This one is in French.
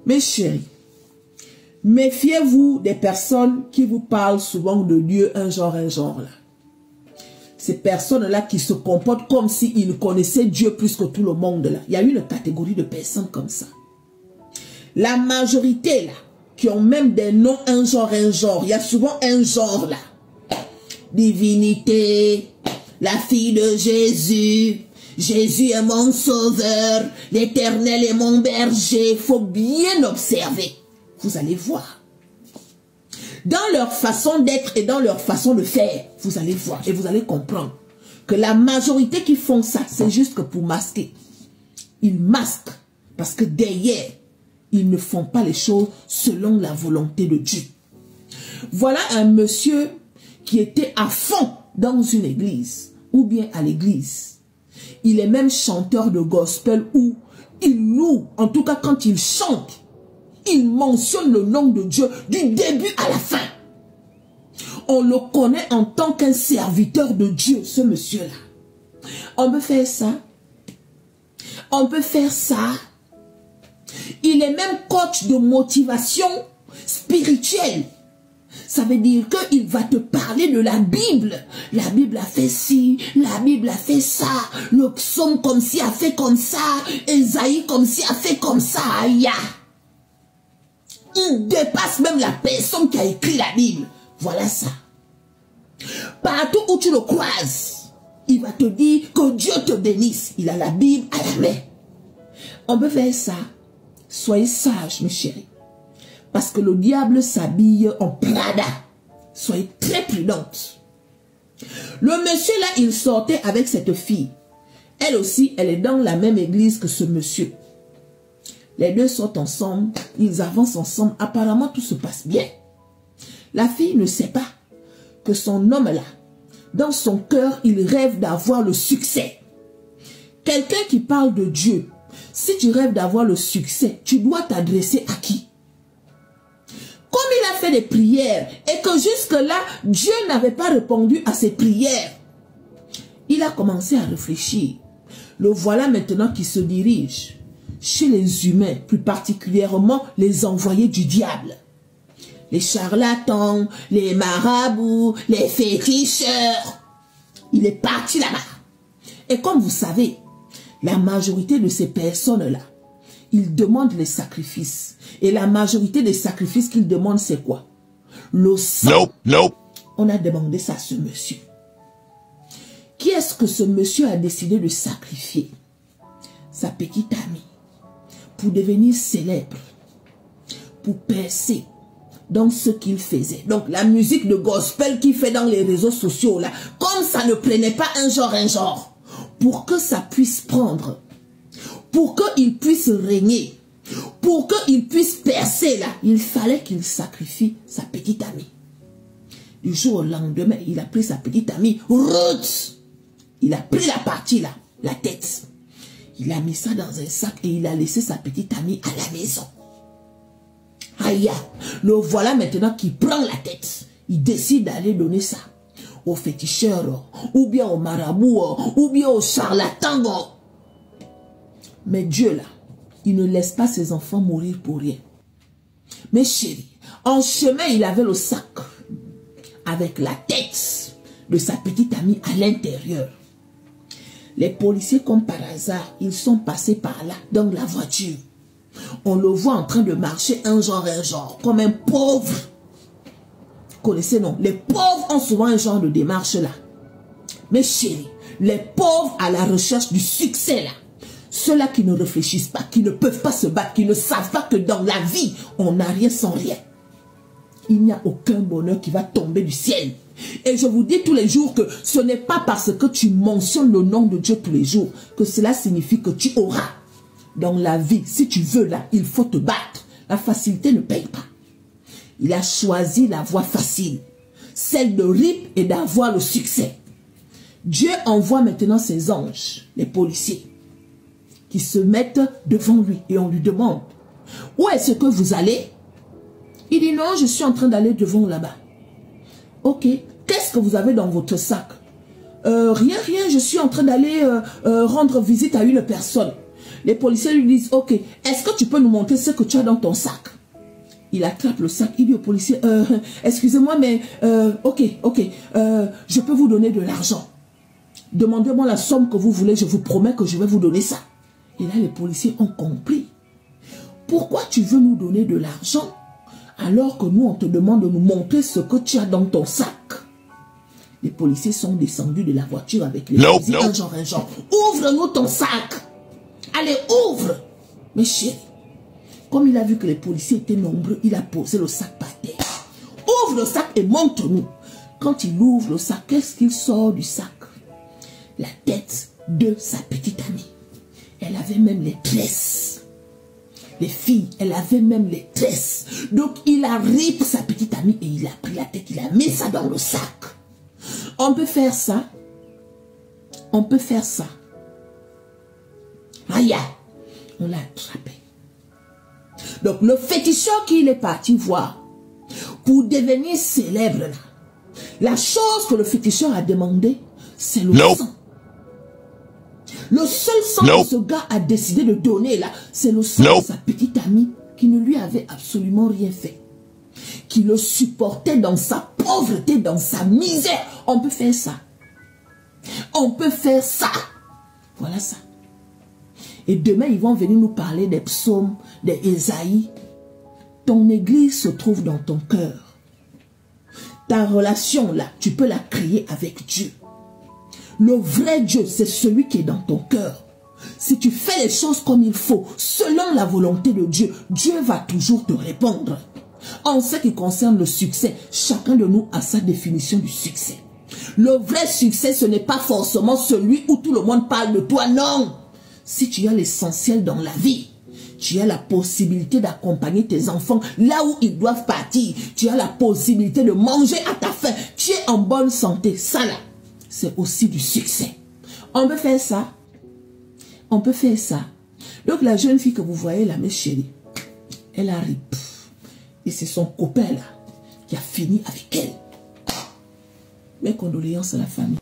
Mes chéris, méfiez-vous des personnes qui vous parlent souvent de Dieu, un genre là. Ces personnes-là qui se comportent comme s'ils connaissaient Dieu plus que tout le monde là. Il y a une catégorie de personnes comme ça. La majorité là, qui ont même des noms un genre. Il y a souvent un genre là. Divinité, la fille de Jésus. Jésus est mon sauveur. L'Éternel est mon berger. Il faut bien observer. Vous allez voir. Dans leur façon d'être et dans leur façon de faire, vous allez voir et vous allez comprendre que la majorité qui font ça, c'est juste que pour masquer. Ils masquent parce que derrière, ils ne font pas les choses selon la volonté de Dieu. Voilà un monsieur qui était à fond dans une église ou bien à l'église. Il est même chanteur de gospel où il loue, en tout cas quand il chante, il mentionne le nom de Dieu du début à la fin. On le connaît en tant qu'un serviteur de Dieu, ce monsieur-là. On peut faire ça. On peut faire ça. Il est même coach de motivation spirituelle. Ça veut dire qu'il va te parler de la Bible. La Bible a fait ci, la Bible a fait ça. Le psaume comme ci a fait comme ça. Ésaïe comme ci a fait comme ça. Aïe. Il dépasse même la personne qui a écrit la Bible. Voilà ça. Partout où tu le croises, il va te dire que Dieu te bénisse. Il a la Bible à la main. On peut faire ça. Soyez sages, mes chéris. Parce que le diable s'habille en Prada. Soyez très prudentes. Le monsieur là, il sortait avec cette fille. Elle aussi, elle est dans la même église que ce monsieur. Les deux sortent ensemble, ils avancent ensemble. Apparemment, tout se passe bien. La fille ne sait pas que son homme là, dans son cœur, il rêve d'avoir le succès. Quelqu'un qui parle de Dieu, si tu rêves d'avoir le succès, tu dois t'adresser à qui? Comme il a fait des prières et que jusque-là, Dieu n'avait pas répondu à ses prières, il a commencé à réfléchir. Le voilà maintenant qui se dirige chez les humains, plus particulièrement les envoyés du diable. Les charlatans, les marabouts, les féticheurs. Il est parti là-bas. Et comme vous savez, la majorité de ces personnes-là, ils demandent les sacrifices. Et la majorité des sacrifices qu'ils demandent, c'est quoi? Le sang. Nope. On a demandé ça à ce monsieur. Qui est-ce que ce monsieur a décidé de sacrifier? Sa petite amie. Pour devenir célèbre. Pour percer dans ce qu'il faisait. Donc la musique de gospel qu'il fait dans les réseaux sociaux là, comme ça ne prenait pas un genre, pour que ça puisse prendre, pour qu'il puisse régner, pour qu'il puisse percer là, il fallait qu'il sacrifie sa petite amie. Du jour au lendemain, il a pris sa petite amie, Ruth. Il a pris la partie là, la tête. Il a mis ça dans un sac et il a laissé sa petite amie à la maison. Aïe, le voilà maintenant qui prend la tête. Il décide d'aller donner ça aux féticheurs, ou bien aux marabouts, ou bien aux charlatans. Mais Dieu là, il ne laisse pas ses enfants mourir pour rien. Mais chérie, en chemin, il avait le sac avec la tête de sa petite amie à l'intérieur. Les policiers, comme par hasard, ils sont passés par là, dans la voiture. On le voit en train de marcher un genre, comme un pauvre. Vous connaissez, non? Les pauvres ont souvent un genre de démarche là. Mais chérie, les pauvres à la recherche du succès là, ceux-là qui ne réfléchissent pas, qui ne peuvent pas se battre, qui ne savent pas que dans la vie, on n'a rien sans rien. Il n'y a aucun bonheur qui va tomber du ciel. Et je vous dis tous les jours que ce n'est pas parce que tu mentionnes le nom de Dieu tous les jours que cela signifie que tu auras. Dans la vie, si tu veux là, il faut te battre. La facilité ne paye pas. Il a choisi la voie facile, celle de rip et d'avoir le succès. Dieu envoie maintenant ses anges, les policiers, qui se mettent devant lui et on lui demande, où est-ce que vous allez? Il dit non, je suis en train d'aller devant là-bas. Ok, qu'est-ce que vous avez dans votre sac? Rien, je suis en train d'aller rendre visite à une personne. Les policiers lui disent, ok, est-ce que tu peux nous montrer ce que tu as dans ton sac? Il attrape le sac, il dit au policier, excusez-moi, mais ok, je peux vous donner de l'argent. Demandez-moi la somme que vous voulez, je vous promets que je vais vous donner ça. Et là, les policiers ont compris. Pourquoi tu veux nous donner de l'argent alors que nous, on te demande de nous montrer ce que tu as dans ton sac? Les policiers sont descendus de la voiture avec les fusils, un genre. Ouvre-nous ton sac. Allez, ouvre. Mais chérie, comme il a vu que les policiers étaient nombreux, il a posé le sac par terre. Ouvre le sac et montre-nous. Quand il ouvre le sac, qu'est-ce qu'il sort du sac? La tête de sa petite amie. Elle avait même les tresses. Les filles, elle avait même les tresses. Donc, il a ripé sa petite amie et il a pris la tête, il a mis ça dans le sac. On peut faire ça. On peut faire ça. Aïe, on l'a attrapé. Donc, le féticheur qu'il est parti voir, pour devenir célèbre, la chose que le féticheur a demandé, c'est le sang. Le seul sang que ce gars a décidé de donner là, c'est le sang de sa petite amie qui ne lui avait absolument rien fait. Qui le supportait dans sa pauvreté, dans sa misère. On peut faire ça. On peut faire ça. Voilà ça. Et demain, ils vont venir nous parler des psaumes, des Ésaïe. Ton église se trouve dans ton cœur. Ta relation là, tu peux la créer avec Dieu. Le vrai Dieu, c'est celui qui est dans ton cœur. Si tu fais les choses comme il faut, selon la volonté de Dieu, Dieu va toujours te répondre. En ce qui concerne le succès, chacun de nous a sa définition du succès. Le vrai succès, ce n'est pas forcément celui où tout le monde parle de toi, non. Si tu as l'essentiel dans la vie, tu as la possibilité d'accompagner tes enfants là où ils doivent partir. Tu as la possibilité de manger à ta faim. Tu es en bonne santé. Ça là, c'est aussi du succès. On peut faire ça. On peut faire ça. Donc la jeune fille que vous voyez là, mes chéris, elle arrive. Et c'est son copain là qui a fini avec elle. Mes condoléances à la famille.